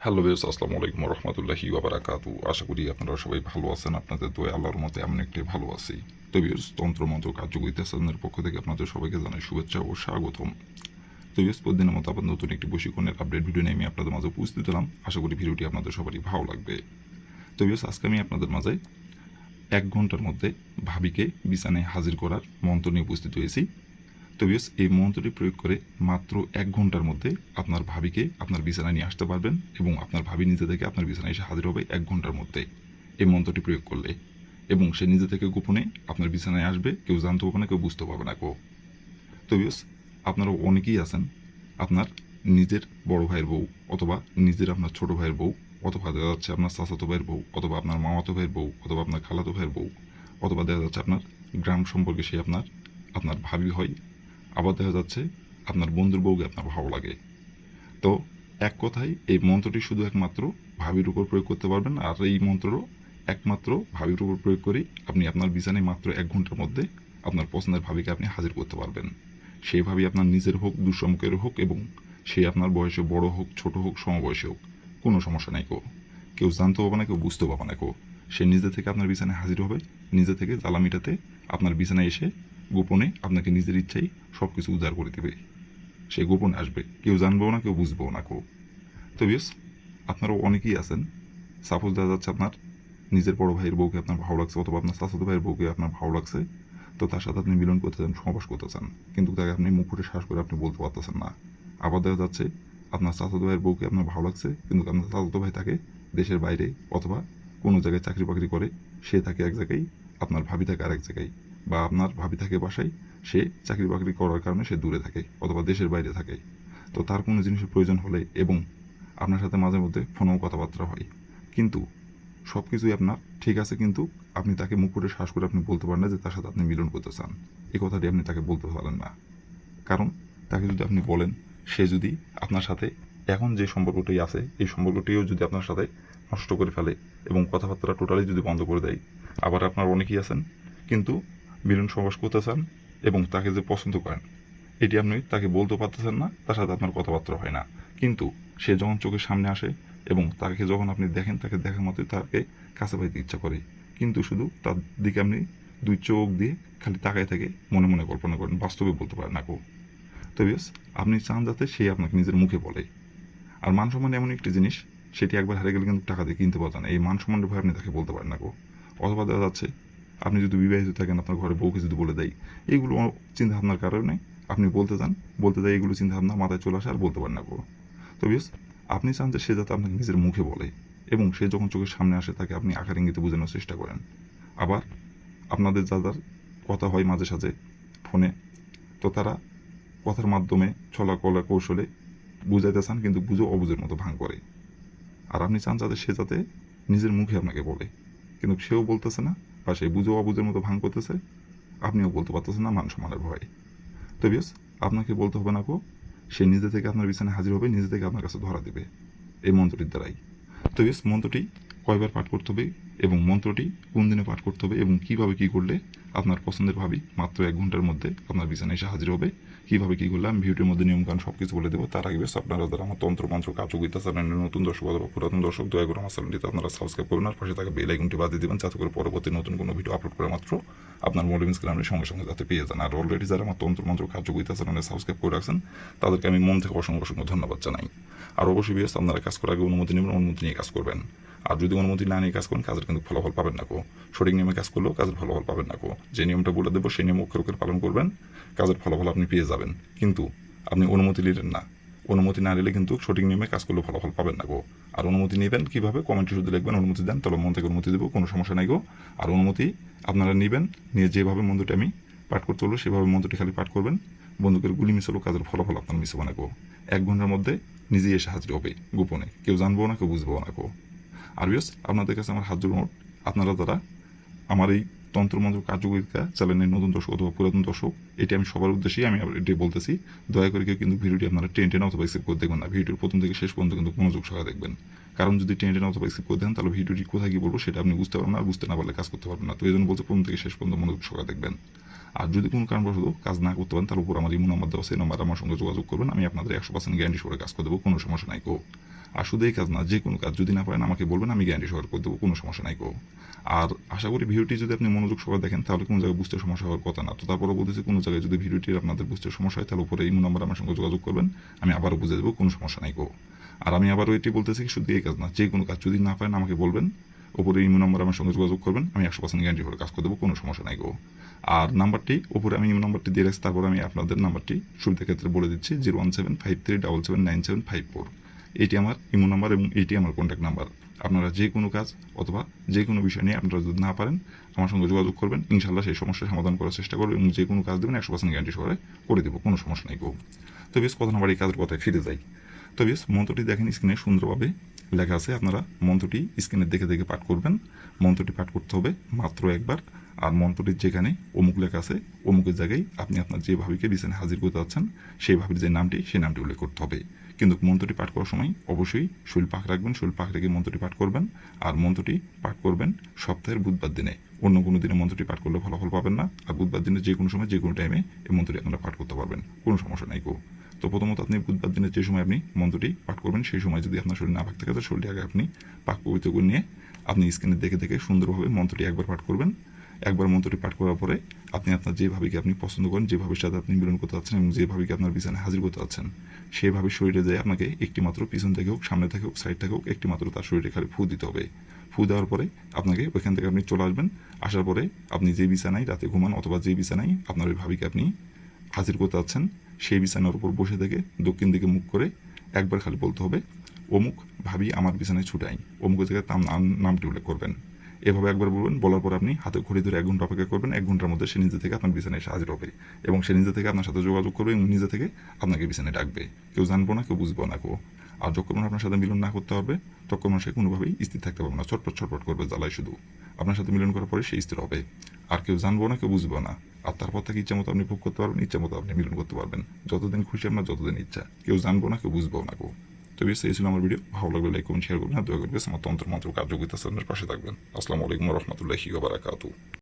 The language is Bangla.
হ্যালো ভিউয়ার্স, আসসালামু আলাইকুম ওয়া রাহমাতুল্লাহি ওয়া বারাকাতুহু। আশা করি আপনারা সবাই ভালো আছেন। আপনাদের দোয়ায় আল্লাহর মতে আমি একটু ভালো আছি। তো ভিউয়ার্স, তন্ত্রমন্ত্র কার্যকরিতা চ্যানেলের পক্ষ থেকে আপনাদের সবাইকে জানাই শুভেচ্ছা ও স্বাগতম। তো ভিউয়ার্স, প্রতিদিনের মতো আবার নতুন একটি বশীকরণের আপডেট ভিডিও নিয়ে আমি আপনাদের মাঝে উপস্থিত হলাম। আশা করি ভিডিওটি আপনাদের সবারই ভালো লাগবে। তো ভিউয়ার্স, আজকে আমি আপনাদের মাঝে 1 ঘন্টার মধ্যে ভাবিকে বিছানায় হাজির করার মন্ত্র নিয়ে উপস্থিত হয়েছি। তো ভিউয়ার্স, এই মন্ত্রটি প্রয়োগ করে মাত্র 1 ঘন্টার মধ্যে আপনার ভাবিকে আপনার বিছানায় নিয়ে আসতে পারবেন এবং আপনার ভাবি নিজে থেকে আপনার বিছানায় এসে হাজির হবে 1 ঘন্টার মধ্যে এই মন্ত্রটি প্রয়োগ করলে। এবং সে নিজে থেকে গোপনে আপনার বিছানায় আসবে, কেউ জানতে পারবে না, কেউ বুঝতে পারবে না কেউ। তো ভিউয়ার্স, আপনারা অনেকেই আছেন আপনার নিজের বড় ভাইয়ের বউ অথবা নিজের আপনার ছোট ভাইয়ের বউ অথবা দেখা যাচ্ছে আপনার চাচাতো ভাইয়ের বউ অথবা আপনার মামাতো ভাইয়ের বউ অথবা আপনার খালাতো ভাইয়ের বউ অথবা দেখা যাচ্ছে আপনার গ্রাম সম্পর্কে সে আপনার আপনার ভাবি হয়। আবার দেখা যাচ্ছে আপনার বন্ধুর বউকে আপনার ভালো লাগে। তো এক কথায় এই মন্ত্রটি শুধু একমাত্র ভাবির উপর প্রয়োগ করতে পারবেন, আর এই মন্ত্র একমাত্র ভাবির উপর প্রয়োগ করেই আপনি আপনার বিছানায় মাত্র 1 ঘন্টার মধ্যে আপনার পছন্দের ভাবিকে আপনি হাজির করতে পারবেন। সেই ভাবি আপনার নিজের হোক, দুঃসম্পর্কের হোক, এবং সে আপনার বয়সে বড় হোক, ছোট হোক, সমবয়সী হোক, কোনো সমস্যা নাই কো। কেউ জানতে পারবে না, কেউ বুঝতে পারবে না কো। সে নিজে থেকে আপনার বিছানায় হাজির হবে, নিজে থেকে জ্বালা মিটাতে আপনার বিছানায় এসে গোপনে আপনাকে নিজের ইচ্ছাই সব কিছু উদ্ধার করে দেবে। সে গোপনে আসবে, কেউ জানবেও না, কেউ বুঝবেও না কেউ। তো বিয়স, আপনারাও অনেকেই আছেন, সাপোজ দেখা যাচ্ছে আপনার নিজের বড় ভাইয়ের বউকে আপনার ভালো লাগছে অথবা আপনার চাচাতো ভাইয়ের বউকে আপনার ভালো লাগছে। তো তার সাথে আপনি মিলন করতে চান, সহবাস করতে চান, কিন্তু তাকে আপনি মুখ ফুটে শ্বাস করে আপনি বলতে পারতেছেন না। আবার দেখা যাচ্ছে আপনার চাচাতো ভাইয়ের বউকে আপনার ভালো লাগছে, কিন্তু আপনার চাচাতো ভাই তাকে দেশের বাইরে অথবা কোনো জায়গায় চাকরি বাকরি করে, সে থাকে এক জায়গায়, আপনার ভাবি থাকে আরেক জায়গায়, বা আপনার ভাবি থাকে বাসায়, সে চাকরি বাকরি করার কারণে সে দূরে থাকে অথবা দেশের বাইরে থাকে। তো তার কোনো জিনিসের প্রয়োজন হলে এবং আপনার সাথে মাঝে মধ্যে ফোনেও কথাবার্তা হয়, কিন্তু সব কিছুই আপনার ঠিক আছে, কিন্তু আপনি তাকে মুখ ফুটে শ্বাস করে আপনি বলতে পারেন না যে তার সাথে আপনি মিলন করতে চান। এই কথাটি আপনি তাকে বলতে পারেন না, কারণ তাকে যদি আপনি বলেন, সে যদি আপনার সাথে এখন যে সম্পর্কটি আছে এই সম্পর্কটিও যদি আপনার সাথে নষ্ট করে ফেলে এবং কথাবার্তা টোটালি যদি বন্ধ করে দেয়। আবার আপনার অনেকেই আছেন কিন্তু মিলন সহবাস করতে চান এবং তাকে যে পছন্দ করেন এটি আপনি তাকে বলতে পারতেছেন না, তার সাথে আপনার কথাবার্তা হয় না, কিন্তু সে যখন চোখের সামনে আসে এবং তাকে যখন আপনি দেখেন, তাকে দেখা মতোই তাকে কাছে পাইতে ইচ্ছা করে, কিন্তু শুধু তার দিকে আপনি দুই চোখ দিয়ে খালি তাকায় থেকে মনে মনে কল্পনা করেন, বাস্তবে বলতে পারেন না কেউ। তো বিয়স, আপনি চান যাতে সে আপনাকে নিজের মুখে বলে। আর মান সম্মান এমন একটি জিনিস, সেটি একবার হারিয়ে গেলে কিন্তু টাকা দিয়ে কিনতে পাওয়া যায় না। এই মান সম্মানের ভয় আপনি তাকে বলতে পারেন না কেউ। অথবা দেখা যাচ্ছে আপনি যদি বিবাহিত থাকেন, আপনার ঘরে বউকে যদি বলে দেয়, এইগুলো চিন্তা ভাবনার কারণে আপনি বলতে চান, বলতে দেয় এগুলো চিন্তা ভাবনা মাথায় চলে আসে আর বলতে পারেন না কেউ। তো বিয়স, আপনি চান যে সে যাতে আপনাকে নিজের মুখে বলে এবং সে যখন চোখের সামনে আসে তাকে আপনি আকার ইঙ্গিতে বোঝানোর চেষ্টা করেন। আবার আপনাদের যাদের কথা হয় মাঝে সাঝে ফোনে, তো তারা কথার মাধ্যমে ছলা কলা কৌশলে বুঝাইতে চান, কিন্তু বুঝো অবুঝের মতো ভাঙ করে। আর আপনি চান যাতে সে যাতে নিজের মুখে আপনাকে বলে, কিন্তু সেও বলতেছে না, বা সে বুঝো অবুঝের মতো ভাঙ করতেছে, আপনিও বলতে পারতেছেন না মান সম্মানের ভয়ে। তো বিয়স, আপনাকে বলতে হবে না কো, সে নিজে থেকে আপনার বিছানায় হাজির হবে, নিজে থেকে আপনার কাছে ধরা দেবে এই মন্ত্রটির দ্বারাই। তো বিয়স, মন্ত্রটি কয়বার পাঠ করতে হবে এবং মন্ত্রটি কোন দিনে পাঠ করতে হবে এবং কিভাবে কি করলে আপনার পছন্দের ভাবি মাত্র 1 ঘন্টার মধ্যে আপনার বিছানায় এসে হাজির হবে, কিভাবে কি করলে আমি ভিডিওর মধ্যে নিয়মকানুন সব কিছু বলে দেবো। তার আগে বেশ আপনারা যারা আমার তন্ত্রমন্ত্র কার্যকরিতা চ্যানেলের নতুন দর্শক অথবা পুরাতন দর্শক, দয়া করে আমার চ্যানেলটিতে আপনারা সাবস্ক্রাইব করবেন আর পাশে থাকা বেল আইকনটি বাজিয়ে দেবেন, যাতে করে পরবর্তী নতুন কোনো ভিডিও আপলোড করা মাত্র আপনার মোবাইল স্ক্রিনের সঙ্গে সঙ্গে যাতে পেয়ে যান। আর অলরেডি যারা আমার তন্ত্রমন্ত্র কার্যকরিতা চ্যানেলে সাবস্ক্রাইব করে রাখছেন তাদেরকে আমি মন থেকে অসংখ্য অসংখ্য ধন্যবাদ জানাই। আর অবশ্যই বেশ আপনারা কাজ করার আগে অনুমতি নেবেন, অনুমতি নিয়ে কাজ করবেন। আর যদি অনুমতি না নিয়ে কাজ করেন, কাজের কিন্তু ফলাফল পাবেন না কো। সঠিক নিয়মে কাজ করলেও কাজের ফলাফল পাবেন না কো। যে নিয়মটা বলে দেবো সেই নিয়ম অক্ষর অক্ষরে পালন করবেন, কাজের ফলাফল আপনি পেয়ে যাবেন। কিন্তু আপনি অনুমতি নিলেন না, অনুমতি না নিলে কিন্তু সঠিক নিয়মে কাজ করলেও ফলাফল পাবেন না গো। আর অনুমতি নেবেন কীভাবে, কমেন্টে শুধু লিখবেন অনুমতি দেন, তাহলে মন থেকে অনুমতি দেবো, কোনো সমস্যা নাই গো। আর অনুমতি আপনারা নেবেন, নিয়ে যেভাবে মন্ত্রটি আমি পাঠ করতে হলো সেভাবে মন্ত্রটি খালি পাঠ করবেন। বন্দুকের গুলি মিস হলো, কাজের ফলাফল আপনার মিস হবে না গো। 1 ঘন্টার মধ্যে নিজেই এসে হাজির হবে গোপনে, কেউ জানবো না, কেউ বুঝবো না গো। আর বিয়স, আপনাদের কাছে আমার হাত জোড়, আপনারা যারা আমার এই তন্ত্রমন্ত্র কার্যকরিতা চ্যানেলের নতুন দর্শক অথবা পুরাতন দর্শক, এটি আমি সবার উদ্দেশ্যেই আমি এটি বলতেছি, দয়া করে কেউ কিন্তু ভিডিওটি আপনারা টেনে টেনে অথবা স্কিপ করে দেখবেন না। ভিডিওর প্রথম থেকে শেষ পর্যন্ত কিন্তু মনোযোগ সহকারে দেখবেন, কারণ যদি টেনে টেনে অথবা স্কিপ করে দেন তাহলে ভিডিওটি কোথায় কি বলবো সেটা আপনি বুঝতে পারবেন না, আর বুঝতে না পারলে কাজ করতে পারবেন না। তো এই জন্য বলতে প্রথম থেকে শেষ পর্যন্ত মনোযোগ সহকারে দেখবেন। আর যদি কোনো কারণবশত কাজ না করতে পারেন তার উপর আমার ইমো নাম্বার দেওয়া, সেই নাম্বার আমার সঙ্গে যোগাযোগ করবেন, আমি আপনাদের 100% গ্যারান্টি সরে কাজ করে দেবো, কোনো সমস্যা নাই গো। আর শুধু এই কাজ না, যে কোনো কাজ যদি না পারেন আমাকে বলবেন, আমি গ্যারান্টি সহকারে করে দেবো, কোনো সমস্যা নাই গো। আর আশা করি ভিডিওটি যদি আপনি মনোযোগ সহকারে দেখেন তাহলে কোনো জায়গায় বুঝতে সমস্যা হওয়ার কথা না। তো তারপরে বলতেছি, কোনো জায়গায় যদি ভিডিওটি আপনাদের বুঝতে সমস্যা হয় তাহলে উপরে এই নাম্বার আমার সঙ্গে যোগাযোগ করবেন, আমি আবারও বুঝে দেবো, কোনো সমস্যা নাই গো। আর আমি আবারও এটি বলতেছি, শুধু এই কাজ না, যে কোনো কাজ যদি না পারেন আমাকে বলবেন, ওপরে ইমো নাম্বার আমার সঙ্গে যোগাযোগ করবেন, আমি 100% গ্যারান্টি করে কাজ করে দেবো, কোনো সমস্যা নাই গো। আর নাম্বারটি ওপরে আমি ইমো নাম্বারটি দিয়ে রাখছি, তারপরে আমি আপনাদের নাম্বারটি সুবিধার ক্ষেত্রে বলে দিচ্ছি, 01753779794। এটি আমার ইমো নাম্বার এবং এটি আমার কন্ট্যাক্ট নাম্বার। আপনারা যে কোনো কাজ অথবা যে কোনো বিষয় নিয়ে আপনারা যদি না পারেন আমার সঙ্গে যোগাযোগ করবেন, ইনশাল্লাহ সেই সমস্যার সমাধান করার চেষ্টা করবো এবং যে কোনো কাজ দেবেন 100% গ্যারান্টি সহকারে করে দেবো, কোনো সমস্যা নেই গো। তো বেশ, কথা না বাড়ি কাজের কথায় ফিরে যাই। তো বেশ, মন্ত্রটি দেখেন স্ক্রিনে সুন্দরভাবে লেখা আছে, আপনারা মন্ত্রটি স্ক্রিনে দেখে দেখে পাঠ করবেন। মন্ত্রটি পাঠ করতে হবে মাত্র একবার। আর মন্ত্রটির যেখানে অমুক লেখা আছে, অমুকের জায়গায় আপনি আপনার যে ভাবিকে বিছানায় হাজির করতে যাচ্ছেন সেই ভাবির যে নামটি, সেই নামটি উল্লেখ করতে হবে। কিন্তু মন্ত্রটি পাঠ করার সময় অবশ্যই শরীর পাক রাখবেন, শরীর পাক রেখে মন্ত্রটি পাঠ করবেন। আর মন্ত্রটি পাঠ করবেন সপ্তাহের বুধবার দিনে, অন্য কোনো দিনে মন্ত্রটি পাঠ করলে ফলাফল পাবেন না। আর বুধবার দিনে যে কোনো সময় যে কোনো টাইমে এই মন্ত্রটি আপনারা পাঠ করতে পারবেন, কোনো সমস্যা নাই গো। তো প্রথমত আপনি বুধবার দিনের যে সময় আপনি মন্ত্রটি পাঠ করবেন, সেই সময় যদি আপনার শরীর না পাক থাকে তো শরীরটি আগে আপনি পাক পবিত্র করে নিয়ে আপনি স্ক্রিনে দেখে দেখে সুন্দরভাবে মন্ত্রটি একবার পাঠ করবেন। একবার মন্ত্রটি পাঠ করার পরে আপনি আপনার যে ভাবিকে আপনি পছন্দ করেন, যে ভাবির সাথে আপনি মিলন করতে চাচ্ছেন এবং যে ভাবিকে আপনার বিছানায় হাজির করতে চাচ্ছেন, সেই ভাবির শরীরে যায় আপনাকে একটি মাত্র পিছন থেকে হোক, সামনে থেকে হোক, সাইড থেকে হোক, একটি মাত্র তার শরীরে খালি ফু দিতে হবে। ফু দেওয়ার পরে আপনাকে ওইখান থেকে আপনি চলে আসবেন। আসার পরে আপনি যে বিছানায় রাতে ঘুমান অথবা যে বিছানায় আপনার ওই ভাবিকে আপনি হাজির করতে চাচ্ছেন সেই বিছানার উপর বসে থেকে দক্ষিণ দিকে মুখ করে একবার খালি বলতে হবে, অমুক ভাবি আমার বিছানায় ছুটাই, অমুকের জায়গায় তার নামটি উল্লেখ করবেন। এভাবে একবার বলবেন, বলার পর আপনি হাতে ঘড়ি ধরে 1 ঘন্টা অপেক্ষা করবেন। 1 ঘন্টার মধ্যে সে নিজে থেকে আপনার বিছানায় এসে হাজির হবে এবং সে নিজে থেকে আপনার সাথে যোগাযোগ করবে এবং নিজে থেকে আপনাকে বিছানায় ডাকবে। কেউ জানবো না, কেউ বুঝবো না কেউ। আর যখন আপনার সাথে মিলন না করতে পারবে তখন সে কোনোভাবেই স্থির থাকতে পারবে না, ছটপট ছটপট করবে জ্বালায় শুধু। আপনার সাথে মিলন করার পরে সে স্থির হবে। আর কেউ জানবো না, কেউ বুঝবো না। আর তারপর থেকে ইচ্ছা মতো আপনি ভোগ করতে পারবেন, ইচ্ছা মতো আপনি মিলন করতে পারবেন, যতদিন খুশি আপনার, যতদিন ইচ্ছা। কেউ জানবো না, কেউ বুঝবো না কেউ। তো বেশ, এই ছিল আমার ভিডিও। ভালো লাগলে লাইক করুন, শেয়ার করবেন, আর দয়া করে আমার তন্ত্র মন্ত্র কার্যকরিতা আপনার পাশে থাকবেন। আসসালামু আলাইকুম রহমতুল্লাহি ওয়া বারাকাতুহু।